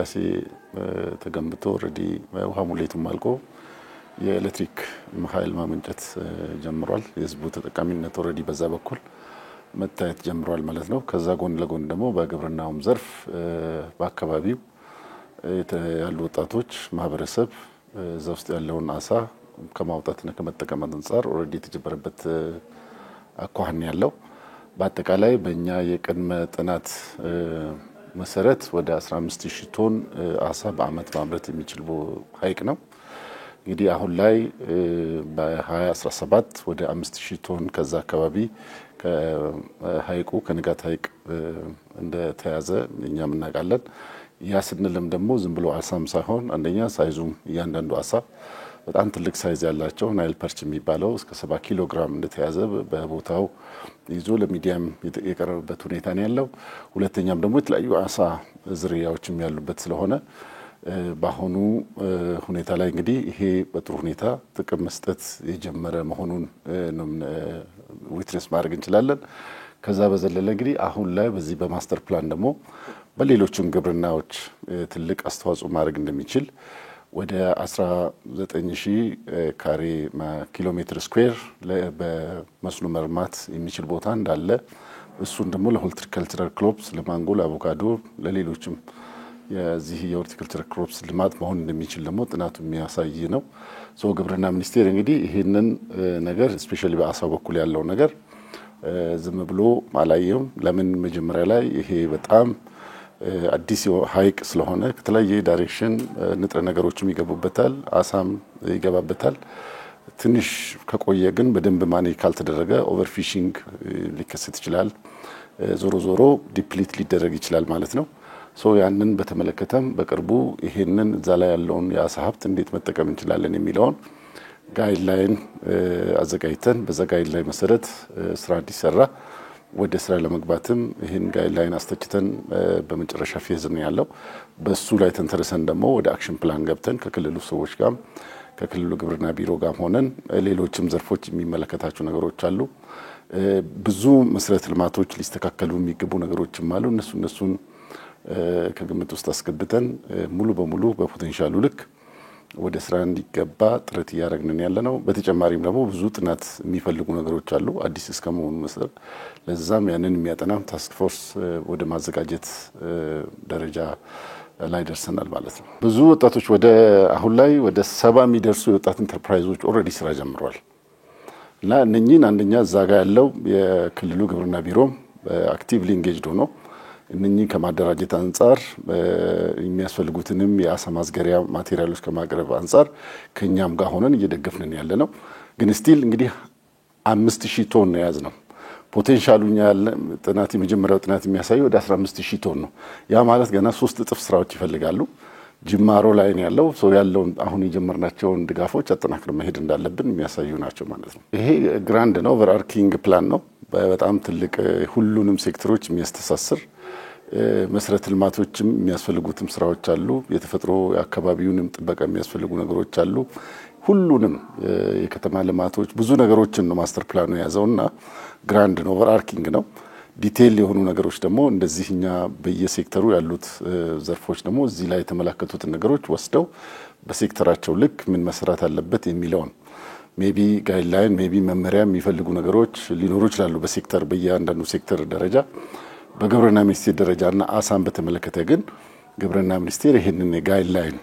ህዳሴ ተገንብቶ ኦሬዲ ውሃ ሙሌቱም አልቆ የኤሌክትሪክ ኃይል ማመንጨት ጀምሯል። የህዝቡ ተጠቃሚነት ኦሬዲ በዛ በኩል መታየት ጀምሯል ማለት ነው። ከዛ ጎን ለጎን ደግሞ በግብርናውም ዘርፍ በአካባቢው ያሉ ወጣቶች ማህበረሰብ እዛ ውስጥ ያለውን አሳ ከማውጣትና ከመጠቀም አንፃር ኦሬዲ የተጀመረበት አኳኋን ያለው በአጠቃላይ በእኛ የቅድመ ጥናት መሰረት ወደ 15000 ቶን አሳ በአመት ማምረት የሚችል ሐይቅ ነው። እንግዲህ አሁን ላይ በ2017 ወደ 5000 ቶን ከዛ አካባቢ ከሐይቁ ከንጋት ሐይቅ እንደተያዘ እኛም እናውቃለን። ያ ስንልም ደግሞ ዝም ብሎ አሳም ሳይሆን አንደኛ ሳይዙም እያንዳንዱ አሳ በጣም ትልቅ ሳይዝ ያላቸው ናይል ፐርች የሚባለው እስከ 70 ኪሎ ግራም እንደተያዘ በቦታው ይዞ ለሚዲያም የቀረበበት ሁኔታ ነው ያለው። ሁለተኛም ደግሞ የተለያዩ አሳ ዝርያዎችም ያሉበት ስለሆነ በአሁኑ ሁኔታ ላይ እንግዲህ ይሄ በጥሩ ሁኔታ ጥቅም መስጠት የጀመረ መሆኑን ዊትነስ ማድረግ እንችላለን። ከዛ በዘለለ እንግዲህ አሁን ላይ በዚህ በማስተር ፕላን ደግሞ በሌሎችም ግብርናዎች ትልቅ አስተዋጽኦ ማድረግ እንደሚችል ወደ 19000 ካሬ ኪሎ ሜትር ስኩዌር በመስኖ መልማት የሚችል ቦታ እንዳለ እሱን ደግሞ ለሆርቲካልቸራል ክሮፕስ ለማንጎ፣ ለአቮካዶ፣ ለሌሎችም የዚህ የሆርቲካልቸራል ክሮፕስ ልማት መሆን እንደሚችል ደግሞ ጥናቱ የሚያሳይ ነው። ግብርና ሚኒስቴር እንግዲህ ይሄንን ነገር ስፔሻሊ በአሳው በኩል ያለው ነገር ዝም ብሎ አላየም። ለምን መጀመሪያ ላይ ይሄ በጣም አዲስ ሐይቅ ስለሆነ ከተለያየ ዳይሬክሽን ንጥረ ነገሮችም ይገቡበታል፣ አሳም ይገባበታል። ትንሽ ከቆየ ግን በደንብ ማኔጅ ካልተደረገ ኦቨርፊሺንግ ሊከሰት ይችላል። ዞሮ ዞሮ ዲፕሊት ሊደረግ ይችላል ማለት ነው። ያንን በተመለከተም በቅርቡ ይሄንን እዛ ላይ ያለውን የአሳ ሀብት እንዴት መጠቀም እንችላለን የሚለውን ጋይድላይን አዘጋጅተን በዛ ጋይድላይን መሰረት ስራ እንዲሰራ ወደ ስራ ለመግባትም ይሄን ጋይድላይን አስተችተን በመጨረሻ ፌዝ ነው ያለው። በሱ ላይ ተንተርሰን ደግሞ ወደ አክሽን ፕላን ገብተን ከክልሉ ሰዎች ጋር ከክልሉ ግብርና ቢሮ ጋር ሆነን ሌሎችም ዘርፎች የሚመለከታቸው ነገሮች አሉ። ብዙ መሰረተ ልማቶች ሊስተካከሉ የሚገቡ ነገሮችም አሉ። እነሱን ከግምት ውስጥ አስገብተን ሙሉ በሙሉ በፖቴንሻሉ ልክ ወደ ስራ እንዲገባ ጥረት እያደረግን ያለነው። በተጨማሪም ደግሞ ብዙ ጥናት የሚፈልጉ ነገሮች አሉ አዲስ እስከመሆኑ መሰረት ለዛም ያንን የሚያጠና ታስክ ፎርስ ወደ ማዘጋጀት ደረጃ ላይ ደርሰናል ማለት ነው። ብዙ ወጣቶች ወደ አሁን ላይ ወደ 70 የሚደርሱ የወጣት ኢንተርፕራይዞች ኦሬዲ ስራ ጀምረዋል እና እነኚህን አንደኛ እዛ ጋር ያለው የክልሉ ግብርና ቢሮም አክቲቭሊ ኢንጌጅድ ሆኖ እነኚህ ከማደራጀት አንፃር የሚያስፈልጉትንም የአሳ ማስገሪያ ማቴሪያሎች ከማቅረብ አንፃር ከኛም ጋር ሆነን እየደገፍን ያለነው። ግን ስቲል እንግዲህ 5000 ቶን ነው ያዝነው። ፖቴንሻሉኛ ያለ ጥናት የመጀመሪያው ጥናት የሚያሳየው ወደ 15000 ቶን ነው። ያ ማለት ገና 3 እጥፍ ስራዎች ይፈልጋሉ። ጅማሮ ላይ ነው ያለው። ያለውን አሁን የጀመርናቸውን ድጋፎች አጠናክረን መሄድ እንዳለብን የሚያሳዩ ናቸው ማለት ነው። ይሄ ግራንድ ነው፣ ኦቨርአርኪንግ ፕላን ነው። በጣም ትልቅ ሁሉንም ሴክተሮች የሚያስተሳስር መሰረተ ልማቶችም የሚያስፈልጉትም ስራዎች አሉ። የተፈጥሮ አካባቢውንም ጥበቃ የሚያስፈልጉ ነገሮች አሉ። ሁሉንም የከተማ ልማቶች ብዙ ነገሮችን ነው ማስተር ፕላኑ የያዘውና ግራንድ ነው፣ ኦቨርአርኪንግ ነው። ዲቴል የሆኑ ነገሮች ደግሞ እንደዚህኛ በየሴክተሩ ያሉት ዘርፎች ደግሞ እዚህ ላይ የተመለከቱትን ነገሮች ወስደው በሴክተራቸው ልክ ምን መስራት አለበት የሚለውን ሜቢ ጋይድላይን ሜቢ መመሪያ የሚፈልጉ ነገሮች ሊኖሩ ይችላሉ በሴክተር በየአንዳንዱ ሴክተር ደረጃ። በግብርና ሚኒስቴር ደረጃና አሳን በተመለከተ ግን ግብርና ሚኒስቴር ይሄንን ጋይድላይን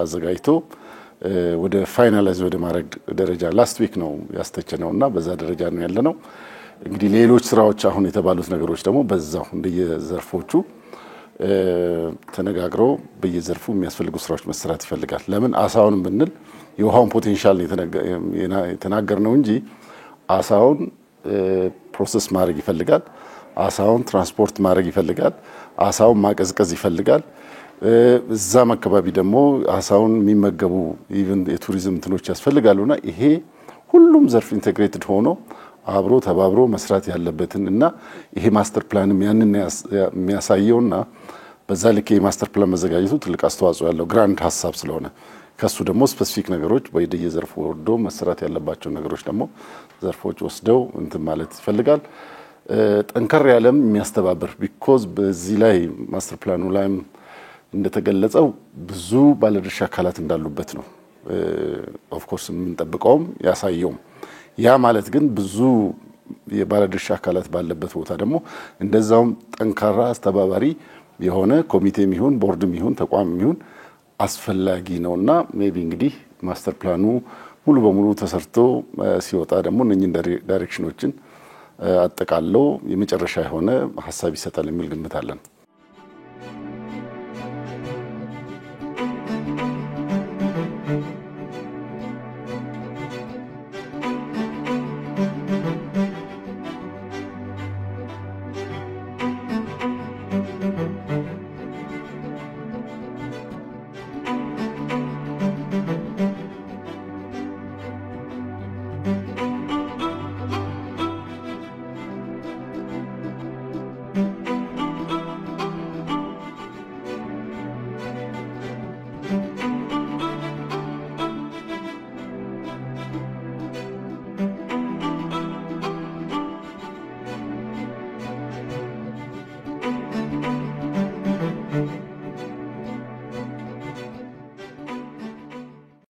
አዘጋጅቶ ወደ ፋይናላይዝ ወደ ማድረግ ደረጃ ላስት ዊክ ነው ያስተቸነውና በዛ ደረጃ ነው ያለነው። እንግዲህ ሌሎች ስራዎች አሁን የተባሉት ነገሮች ደግሞ በዛው እንደየዘርፎቹ ተነጋግረው በየዘርፉ የሚያስፈልጉ ስራዎች መስራት ይፈልጋል። ለምን አሳውን ብንል የውሃውን ፖቴንሻል የተናገርነው እንጂ አሳውን ፕሮሰስ ማድረግ ይፈልጋል። አሳውን ትራንስፖርት ማድረግ ይፈልጋል። አሳውን ማቀዝቀዝ ይፈልጋል። እዛም አካባቢ ደግሞ አሳውን የሚመገቡ ኢቭን የቱሪዝም እንትኖች ያስፈልጋሉና ይሄ ሁሉም ዘርፍ ኢንተግሬትድ ሆኖ አብሮ ተባብሮ መስራት ያለበትን እና ይሄ ማስተር ፕላንም ያንን የሚያሳየውና በዛ ልክ የማስተር ፕላን መዘጋጀቱ ትልቅ አስተዋጽኦ ያለው ግራንድ ሐሳብ ስለሆነ ከሱ ደግሞ ስፔሲፊክ ነገሮች በየዘርፉ ወርዶ መስራት ያለባቸው ነገሮች ደግሞ ዘርፎች ወስደው እንትን ማለት ይፈልጋል። ጠንከር ያለም የሚያስተባብር ቢኮዝ በዚህ ላይ ማስተር ፕላኑ ላይም እንደተገለጸው ብዙ ባለድርሻ አካላት እንዳሉበት ነው ኦፍ ኮርስ የምንጠብቀውም ያሳየውም። ያ ማለት ግን ብዙ የባለድርሻ አካላት ባለበት ቦታ ደግሞ እንደዛውም ጠንካራ አስተባባሪ የሆነ ኮሚቴም ይሁን ቦርድም ይሁን ተቋምም ይሁን አስፈላጊ ነውና ሜቢ እንግዲህ ማስተር ፕላኑ ሙሉ በሙሉ ተሰርቶ ሲወጣ ደግሞ እነኚህን ዳይሬክሽኖችን አጠቃለው የመጨረሻ የሆነ ሐሳብ ይሰጣል የሚል ግምት አለን።